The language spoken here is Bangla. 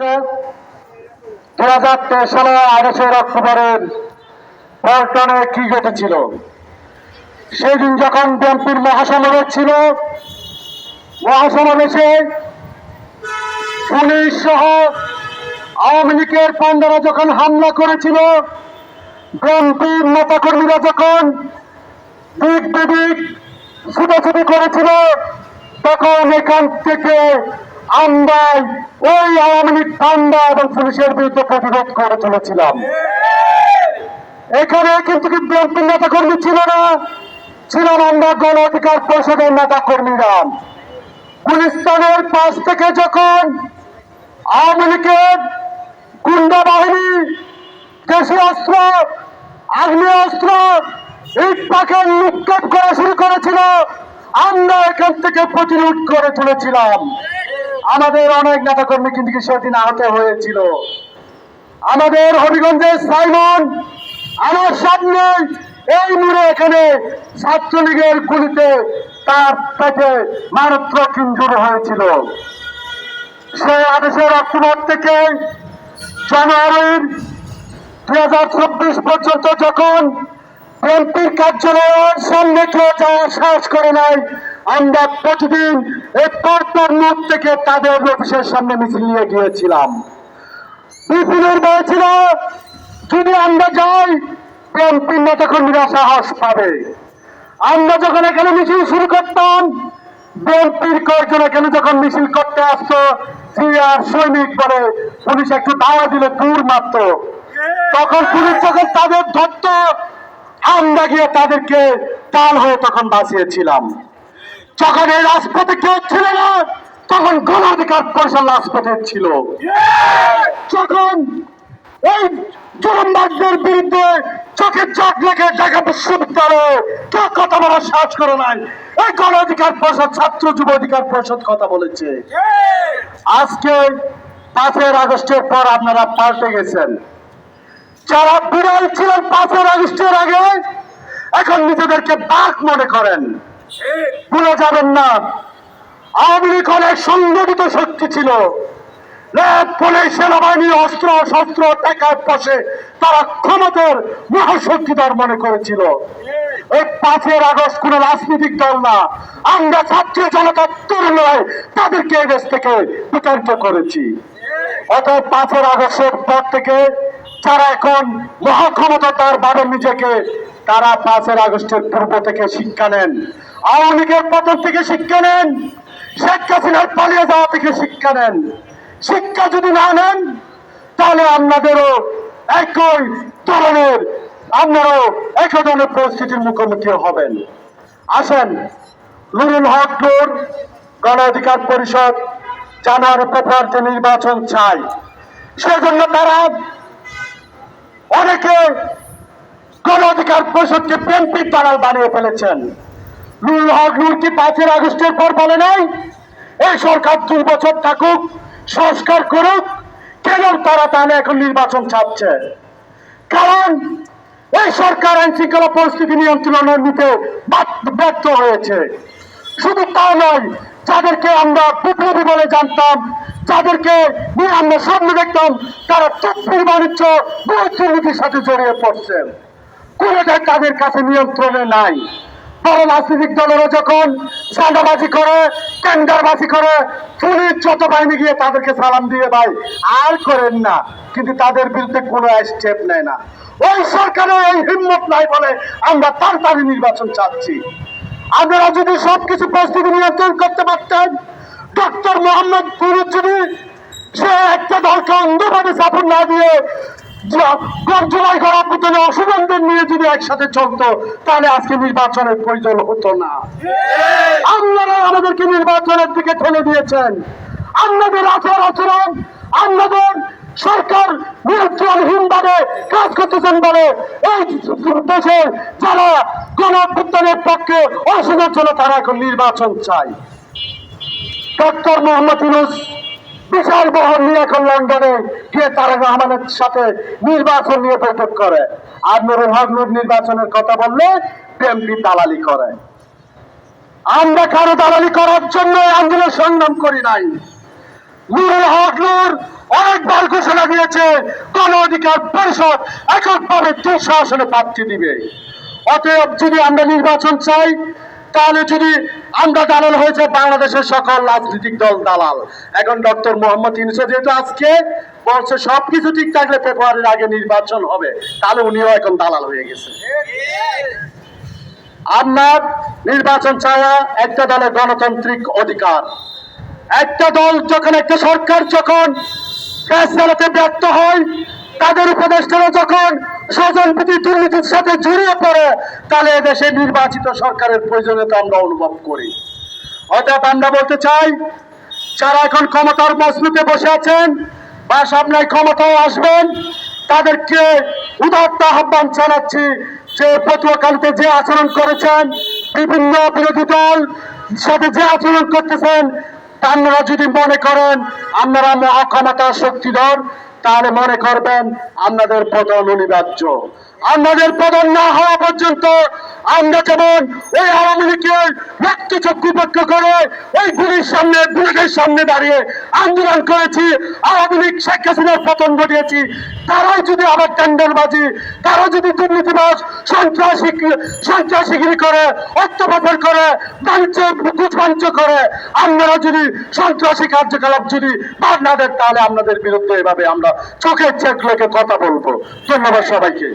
2023 সালে 28 অক্টোবরের পল্টনে কি ঘটেছিল? সেই দিন যখন বিএনপির মহাসমাবেশ ছিল, মহাসমাবেশে পুলিশ সহ আওয়ামী লীগের পান্ডারা যখন হামলা করেছিল, বিএনপির নেতাকর্মীরা যখন দিক বিদিক ছুটাছুটি করেছিল, তখন এখান থেকে আমরা ওই আওয়ামী লীগ পান্ডা এবং পুলিশের বিরুদ্ধে প্রতিরোধ করে চলেছিলাম। এখানে কিন্তু বিএনপির নেতাকর্মী ছিল না, ছিলাম আমরা গণ অধিকার পরিষদের নেতাকর্মীরা। গুলিস্তানের পাশ থেকে যখন আওয়ামী লীগের গুন্ডা বাহিনী দেশীয় অস্ত্র, আগ্নেয় অস্ত্র, ইট পাখের লুটপাট করা শুরু করেছিল, আমরা এখান থেকে প্রতিরোধ করে তুলেছিলাম। আমাদের অনেক নেতাকর্মী কিন্তু সেদিন আহত হয়েছিল। আমাদের হবিগঞ্জের সাইমন আমার সামনে এই মুড়ে এখানে ছাত্রলীগের গুলিতে তার পেটে মারাত্মক ইনজুরি হয়েছিল। সে 28 অক্টোবর থেকে জানুয়ারির 2024 পর্যন্ত যখন বিএনপির কার্যালয়ের সামনে কেউ যাওয়ার সাহস করে নাই, আমরা প্রতিদিন এই পরপর মুখ থেকে তাদের অফিসের সামনে মিছিল নিয়ে গিয়েছিলাম। বিপিনের ভয় ছিল যদি আমরা যাই বিএনপির নেতাকর্মীরা সাহস পাবে। আমরা যখন এখানে মিছিল শুরু করতাম, বিএনপির কয়েকজন এখানে যখন মিছিল করতে আসতো, সিআর সৈনিক বলে পুলিশ একটু দাওয়া দিলে দূর মাত্র, তখন পুলিশ যখন তাদের ধরত, আমরা গিয়ে তাদেরকে টাল হয়ে তখন বাঁচিয়েছিলাম। যখন এই রাজপথে কেউ ছিল না, তখন গণ অধিকার পরিষদ রাজপথে ছিল। যখন এই জুলুমবাজদের বিরুদ্ধে চোখে চোখ লেগে ঢাকা বিশ্ববিদ্যালয়ে কেউ কথা বলার সাহস করে নাই, এই গণ অধিকার পরিষদ, ছাত্র যুব অধিকার পরিষদ কথা বলেছে। আজকে 5 আগস্টের পর আপনারা পাল্টে গেছেন। যারা বিড়াল ছিলেন 5 আগস্টের আগে, এখন নিজেদেরকে বাঘ মনে করেন। ভুলে যাবেন না, আওয়ামী লীগ অনেক সংগঠিত শক্তি ছিল। পুলিশ, সেনাবাহিনী, অস্ত্র শস্ত্র টাকার পাশে তারা ক্ষমতার মহাশক্তিদার মনে করেছিল। এই 5 আগস্ট কোন রাজনৈতিক দল না, আমরা ছাত্র জনতার তরুণরাই তাদেরকে এই দেশ থেকে বিতাড়িত করেছি। অতএব 5 আগস্টের পর থেকে যারা এখন মহাক্ষমতার ভাবে নিজেকে, তারা 5 আগস্টের পূর্ব থেকে শিক্ষা নেন, আওয়ামী লীগের পতন থেকে শিক্ষা নেন, শেখ হাসিনার পালিয়ে যাওয়া থেকে শিক্ষা নেন। শিক্ষা যদি না নেন, তাহলে আপনাদেরও একই ধরনের পরিস্থিতির মুখোমুখি হবেন। আসেন, নুরুল হক নূর গণ অধিকার পরিষদ জানুয়ারি ফেব্রুয়ারিতে নির্বাচন চাই, সেজন্য তারা অনেকে গণ অধিকার পরিষদকে বিএনপির দালাল বানিয়ে ফেলেছেন। নুরুল হক নূর কি 5 আগস্টের পর বলে নাই এই সরকার 2 বছর থাকুক, সংস্কার করুক? কেন তারা তাহলে এখন নির্বাচন চাচ্ছে? কারণ এই সরকার আইন শৃঙ্খলা পরিস্থিতি নিয়ন্ত্রণে নিতে ব্যর্থ হয়েছে। শুধু তা নয়, যাদেরকে আমরা বিপ্লবী বলে জানতাম, যাদেরকে নিয়ে আমরা সামনে দেখতাম, তারা তৎপর বাণিজ্য দুর্নীতির সাথে জড়িয়ে পড়ছেন। কোনোটাই তাদের কাছে নিয়ন্ত্রণে নাই। বড় রাজনৈতিক দলেরা যখন চাঁদাবাজি করে, টেন্ডারবাজি করে, পুলিশ যত বাহিনী গিয়ে তাদেরকে সালাম দিয়ে ভাই আর করেন না, কিন্তু তাদের বিরুদ্ধে কোনো স্টেপ নেয় না। ওই সরকারের এই হিম্মত নাই বলে আমরা তাড়াতাড়ি নির্বাচন চাচ্ছি। আপনারা যদি সবকিছু পরিস্থিতি নিয়ন্ত্রণ করতে পারতেন, ডক্টর মোহাম্মদ ফুরুজ যদি সে একটা দলকে অন্ধভাবে সাপোর্ট না দিয়ে জুলাই গণঅভ্যুত্থানে অংশগ্রহণদের নিয়ে যদি একসাথে চলতো, তাহলে আজকে নির্বাচনের প্রয়োজন হতো না। আপনারা আমাদেরকে নির্বাচনের দিকে ঠেলে দিয়েছেন। আপনাদের আচরণ, আপনাদের সরকার নিয়ন্ত্রণহীন ভাবে কাজ করতেছেন বলে এই দেশের যারা গণঅভ্যুত্থানের পক্ষে অংশগ্রহণের জন্য তারা এখন নির্বাচন চায়। ডক্টর মোহাম্মদ ইউনূস বিশাল বহর নিয়ে এখন লন্ডনে গিয়ে তারেক রহমানের সাথে নির্বাচন নিয়ে বৈঠক করে, আর নুরুল হক নূর নির্বাচনের কথা বললে বিএনপি দালালি করে। আমরা কারো দালালি করার জন্য আন্দোলন সংগ্রাম করি নাই। নুরুল হক নূর অনেকবার ঘোষণা দিয়েছে গণ অধিকার পরিষদ এককভাবে 200 আসনে প্রার্থী দিবে। অতএব যদি আমরা নির্বাচন চাই, তাহলে যদি আমরা দালাল হয়েছে বাংলাদেশের সকল রাজনৈতিক দল দালাল। এখন ডক্টর মোহাম্মদ ইউনূস যেহেতু আজকে বলছে সবকিছু ঠিক থাকলে ফেব্রুয়ারির আগে নির্বাচন হবে, তাহলে উনিও এখন দালাল হয়ে গেছে। আপনার নির্বাচন চাওয়া একটা দলের গণতান্ত্রিক অধিকার। একটা দল যখন, একটা সরকার যখন দেশ চালাতে ব্যর্থ হয়, তাদের উপদেষ্টারা যখন স্বজনপ্রীতি দুর্নীতির সাথে জড়িয়ে পড়ে, তাহলে এদেশে নির্বাচিত সরকারের প্রয়োজনীয়তা আমরা অনুভব করি। অর্থাৎ আমরা বলতে চাই, যারা এখন ক্ষমতার মজলিতে বসে আছেন বা সামনে ক্ষমতায় আসবেন, তাদেরকে উদাত্ত আহ্বান জানাচ্ছি যে পটুয়াখালীতে যে আচরণ করেছেন, বিভিন্ন বিরোধী দল সাথে যে আচরণ করতেছেন, আপনারা যদি মনে করেন আপনারা মহাক্ষমতার শক্তিধর, তাহলে মনে করবেন আপনাদের পতন অনিবার্য। আপনাদের পতন না হওয়া পর্যন্ত আমরা যেমন ওই আওয়ামী লীগের রক্তচক্ষু উপেক্ষ করে ওই গুলির সামনে, বুলেটের সামনে দাঁড়িয়ে আন্দোলন করেছি, আওয়ামী লীগ শেখ হাসিনার পতন ঘটিয়েছি, তারাই যদি আবার টেন্ডারবাজি, তারা যদি দুর্নীতিবাজ সন্ত্রাসীগিরি করে, অর্থপাচার করে, বাণিজ্য কুচবাঞ্চ করে, আপনারা যদি সন্ত্রাসী কার্যকলাপ যদি বাদ না দেন, তাহলে আপনাদের বিরুদ্ধে এভাবে আমরা চোখের চোখ রেখে কথা বলবো। ধন্যবাদ সবাইকে।